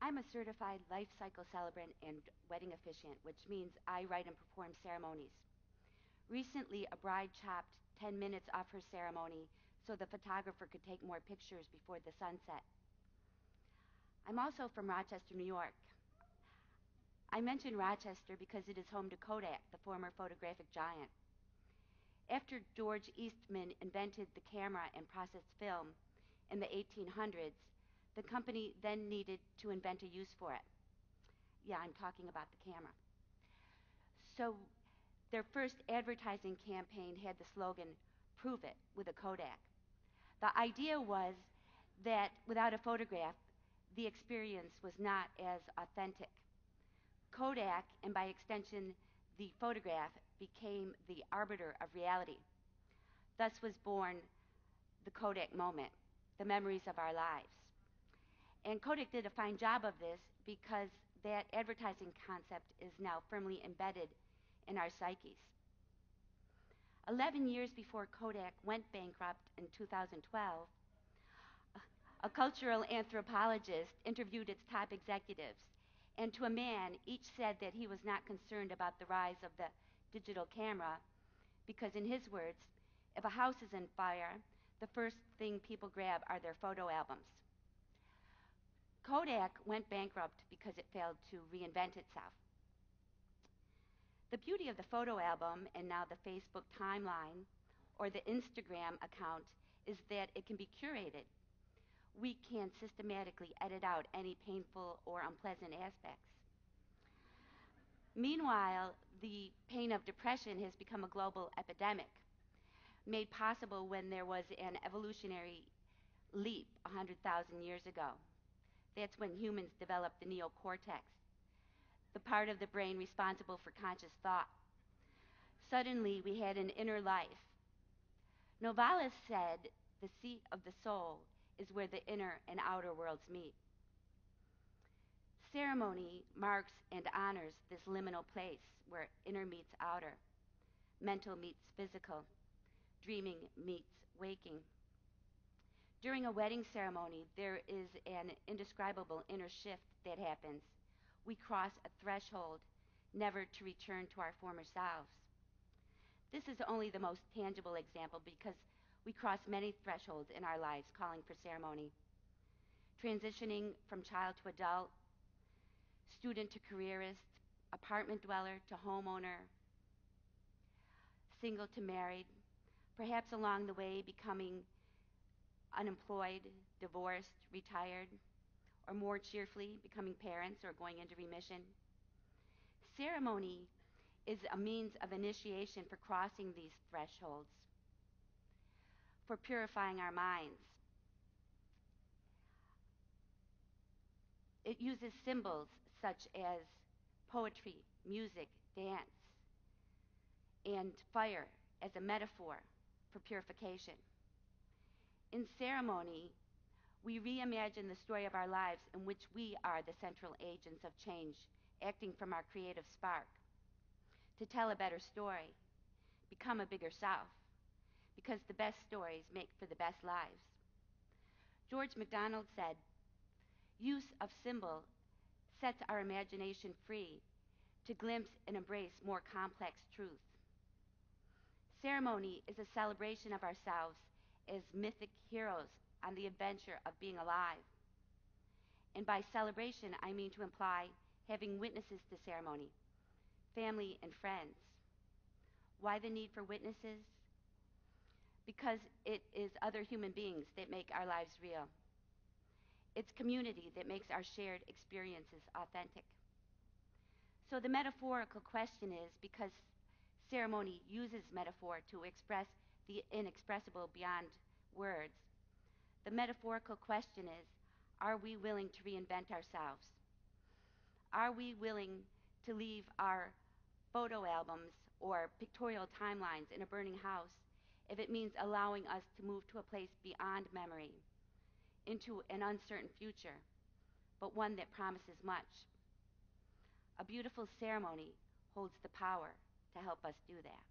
I'm a certified life cycle celebrant and wedding officiant, which means I write and perform ceremonies. Recently, a bride chopped 10 minutes off her ceremony so the photographer could take more pictures before the sunset. I'm also from Rochester, New York. I mention Rochester because it is home to Kodak, the former photographic giant. After George Eastman invented the camera and processed film in the 1800s, the company then needed to invent a use for it. Yeah, I'm talking about the camera. So their first advertising campaign had the slogan, "Prove it with a Kodak." The idea was that without a photograph, the experience was not as authentic. Kodak, and by extension, the photograph, became the arbiter of reality. Thus was born the Kodak moment, the memories of our lives. And Kodak did a fine job of this because that advertising concept is now firmly embedded in our psyches. 11 years before Kodak went bankrupt in 2012, a cultural anthropologist interviewed its top executives, and to a man, each said that he was not concerned about the rise of the digital camera because, in his words, if a house is on fire, the first thing people grab are their photo albums. Kodak went bankrupt because it failed to reinvent itself. The beauty of the photo album, and now the Facebook timeline or the Instagram account, is that it can be curated. We can systematically edit out any painful or unpleasant aspects. Meanwhile, the pain of depression has become a global epidemic, made possible when there was an evolutionary leap 100,000 years ago. That's when humans developed the neocortex, the part of the brain responsible for conscious thought. Suddenly, we had an inner life. Novalis said the seat of the soul is where the inner and outer worlds meet. Ceremony marks and honors this liminal place where inner meets outer, mental meets physical, dreaming meets waking. During a wedding ceremony, there is an indescribable inner shift that happens. We cross a threshold, never to return to our former selves. This is only the most tangible example because we cross many thresholds in our lives calling for ceremony. Transitioning from child to adult, student to careerist, apartment dweller to homeowner, single to married, perhaps along the way becoming unemployed, divorced, retired, or more cheerfully becoming parents or going into remission. Ceremony is a means of initiation for crossing these thresholds, for purifying our minds. It uses symbols such as poetry, music, dance, and fire as a metaphor for purification. In ceremony, we reimagine the story of our lives in which we are the central agents of change, acting from our creative spark, to tell a better story, become a bigger self, because the best stories make for the best lives. George MacDonald said, "Use of symbol sets our imagination free to glimpse and embrace more complex truth." Ceremony is a celebration of ourselves as mythic heroes on the adventure of being alive. And by celebration, I mean to imply having witnesses to ceremony, family and friends. Why the need for witnesses? Because it is other human beings that make our lives real. It's community that makes our shared experiences authentic. So the metaphorical question is, because ceremony uses metaphor to express the inexpressible beyond words, the metaphorical question is, are we willing to reinvent ourselves? Are we willing to leave our photo albums or pictorial timelines in a burning house if it means allowing us to move to a place beyond memory, into an uncertain future, but one that promises much? A beautiful ceremony holds the power to help us do that.